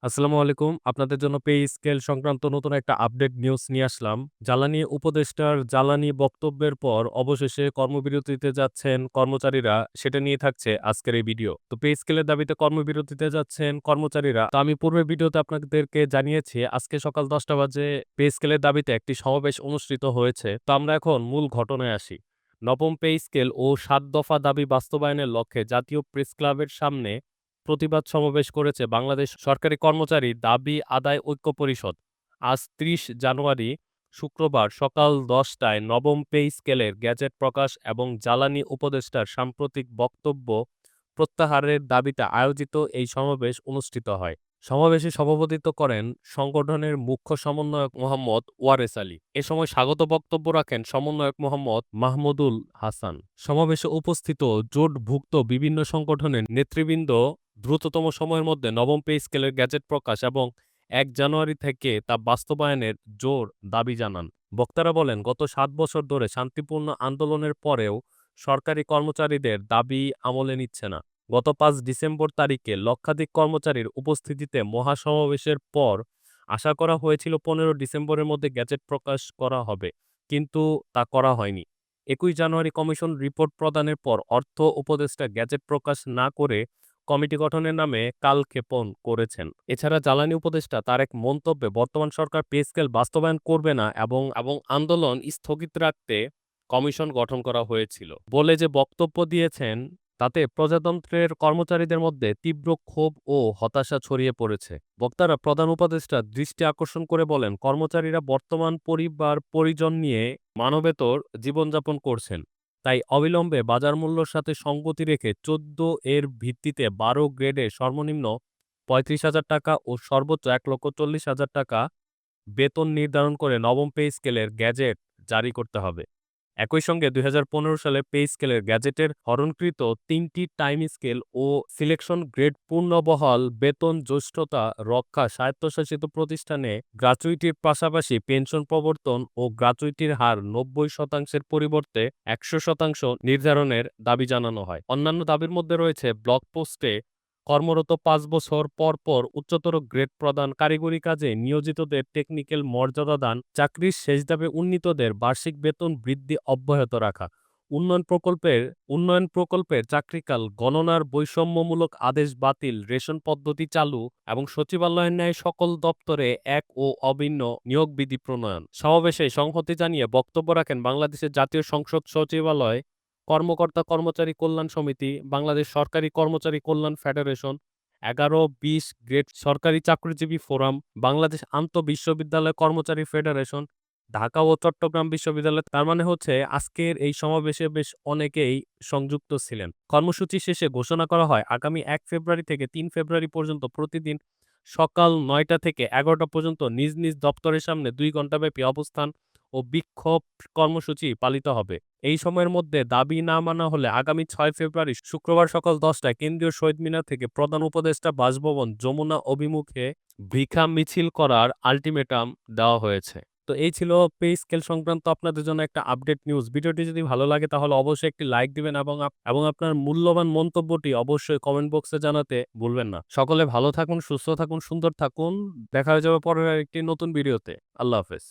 আসসালামু আলাইকুম। আপনাদের জন্য পে স্কেল সংক্রান্ত নতুন একটা আপডেট নিউজ নিয়ে আসলাম। জ্বালানি উপদেষ্টার জ্বালানি বক্তব্যের পর অবশেষে কর্মবিরতিতে যাচ্ছেন কর্মচারীরা, সেটা নিয়ে থাকছে আজকের এই ভিডিও। তো পে স্কেলের দাবিতে কর্মবিরতিতে যাচ্ছেন কর্মচারীরা। তো আমি পূর্বের ভিডিওতে আপনাদেরকে জানিয়েছি আজকে সকাল ১০টা বাজে পে স্কেলের দাবিতে একটি সমাবেশ অনুষ্ঠিত হয়েছে। তো আমরা এখন মূল ঘটনায় আসি। নবম পে স্কেল ও ৭ দফা দাবি বাস্তবায়নের লক্ষ্যে জাতীয় প্রেস ক্লাবের সামনে প্রতিবাদ সমাবেশ করেছে বাংলাদেশ সরকারি কর্মচারী দাবি আদায় ঐক্য পরিষদ। আজ ৩০ জানুয়ারি শুক্রবার সকাল ১০টায় নবম পে স্কেলের গেজেট প্রকাশ এবং জ্বালানি উপদেষ্টার সাম্প্রতিক বক্তব্য প্রত্যাহারের দাবিতে আয়োজিত এই সমাবেশ অনুষ্ঠিত হয়। সমাবেশে সভাপতিত্ব করেন সংগঠনের মুখ্য সমন্বয়ক মোহাম্মদ ওয়ারেস আলী। এ সময় স্বাগত বক্তব্য রাখেন সমন্বয়ক মোহাম্মদ মাহমুদুল হাসান। সমাবেশে উপস্থিত জোটভুক্ত বিভিন্ন সংগঠনের নেতৃবৃন্দ দ্রুততম সময়ের মধ্যে নবম পে স্কেলের গ্যাজেট প্রকাশ এবং ১ জানুয়ারি থেকে তা বাস্তবায়নের জোর দাবি জানান। বক্তারা বলেন, গত ৭ বছর ধরে শান্তিপূর্ণ আন্দোলনের পরেও সরকারি কর্মচারীদের দাবি আমলে নিচ্ছে না। গত ৫ ডিসেম্বর তারিখে লক্ষাধিক কর্মচারীর উপস্থিতিতে মহাসমাবেশের পর আশা করা হয়েছিল ১৫ ডিসেম্বরের মধ্যে গ্যাজেট প্রকাশ করা হবে, কিন্তু তা করা হয়নি। ২১ জানুয়ারি কমিশন রিপোর্ট প্রদানের পর অর্থ উপদেষ্টা গ্যাজেট প্রকাশ না করে কমিটি গঠনের নামে কালক্ষেপণ করেছেন। এছাড়া জ্বালানি উপদেষ্টা তার এক মন্তব্যে বর্তমান সরকার পে স্কেল বাস্তবায়ন করবে না এবং আন্দোলন স্থগিত রাখতে কমিশন গঠন করা হয়েছিল বলে যে বক্তব্য দিয়েছেন, তাতে প্রজাতন্ত্রের কর্মচারীদের মধ্যে তীব্র ক্ষোভ ও হতাশা ছড়িয়ে পড়েছে। বক্তারা প্রধান উপদেষ্টার দৃষ্টি আকর্ষণ করে বলেন, কর্মচারীরা বর্তমান পরিবার পরিজন নিয়ে মানবেতর জীবনযাপন করছেন। তাই অবিলম্বে বাজার মূল্যের সাথে সঙ্গতি রেখে ১৪ এর ভিত্তিতে ১২ গ্রেডে সর্বনিম্ন ৩৫,০০০ টাকা ও সর্বোচ্চ ১,৪০,০০০ টাকা বেতন নির্ধারণ করে নবম পে স্কেলের গ্যাজেট জারি করতে হবে। একই সঙ্গে ২০১৫ সালে পে স্কেলের গ্যাজেটের হরণকৃত ৩টি টাইম স্কেল ও সিলেকশন গ্রেড পুনর্বহাল, বেতন জ্যেষ্ঠতা রক্ষা, স্বায়ত্তশাসিত প্রতিষ্ঠানে গ্র্যাচুইটির পাশাপাশি পেনশন প্রবর্তন ও গ্র্যাচুইটির হার ৯০% পরিবর্তে ১০০% নির্ধারণের দাবি জানানো হয়। অন্যান্য দাবির মধ্যে রয়েছে ব্লক পোস্টে কর্মরত ৫ বছর পর পর উচ্চতর গ্রেড প্রদান, কারিগরি কাজে নিয়োজিতদের টেকনিক্যাল মর্যাদা দান, চাকরির শেষ ধাপে উন্নীতদের বার্ষিক বেতন বৃদ্ধি অব্যাহত রাখা, উন্নয়ন প্রকল্পের চাকরিকাল গণনার বৈষম্যমূলক আদেশ বাতিল, রেশন পদ্ধতি চালু এবং সচিবালয়ের ন্যায় সকল দপ্তরে এক ও অভিন্ন নিয়োগ বিধি প্রণয়ন। সমাবেশে সংহতি জানিয়ে বক্তব্য রাখেন বাংলাদেশের জাতীয় সংসদ সচিবালয় কর্মকর্তা কর্মচারী কল্যাণ সমিতি, বাংলাদেশ সরকারি কর্মচারী কল্যাণ ফেডারেশন, ১১-২০ গ্রেড সরকারি চাকরিজীবী ফোরাম, বাংলাদেশ আন্তঃবিশ্ববিদ্যালয় কর্মচারী ফেডারেশন, ঢাকা ও চট্টগ্রাম বিশ্ববিদ্যালয়। তার মানে হচ্ছে আজকের এই সমাবেশে বেশ অনেকেই সংযুক্ত ছিলেন। কর্মসূচি শেষে ঘোষণা করা হয়, আগামী ১ ফেব্রুয়ারি থেকে ৩ ফেব্রুয়ারি পর্যন্ত প্রতিদিন সকাল ৯টা থেকে ১১টা পর্যন্ত নিজ নিজ দপ্তরের সামনে ২ ঘণ্টাব্যাপী অবস্থান ও বিক্ষোভ কর্মসূচি পালিত হবে। এই সময়ের মধ্যে দাবি না মানা হলে আগামী ৬ ফেব্রুয়ারি শুক্রবার সকাল ১০টায় কেন্দ্রীয় শহীদ মিনার থেকে প্রধান উপদেষ্টা বাসভবন যমুনা অভিমুখে ভিক্ষা মিছিল করার আল্টিমেটাম দেওয়া হয়েছে। তো এই ছিল পে স্কেল সংক্রান্ত আপনাদের জন্য একটা আপডেট নিউজ। ভিডিওটি যদি ভালো লাগে তাহলে অবশ্যই একটি লাইক দিবেন এবং আপনার মূল্যবান মন্তব্যটি অবশ্যই কমেন্ট বক্সে জানাতে ভুলবেন না। সকলে ভালো থাকুন, সুস্থ থাকুন, সুন্দর থাকুন। দেখা হয়ে যাবে পরের একটি নতুন ভিডিওতে। আল্লাহ হাফেজ।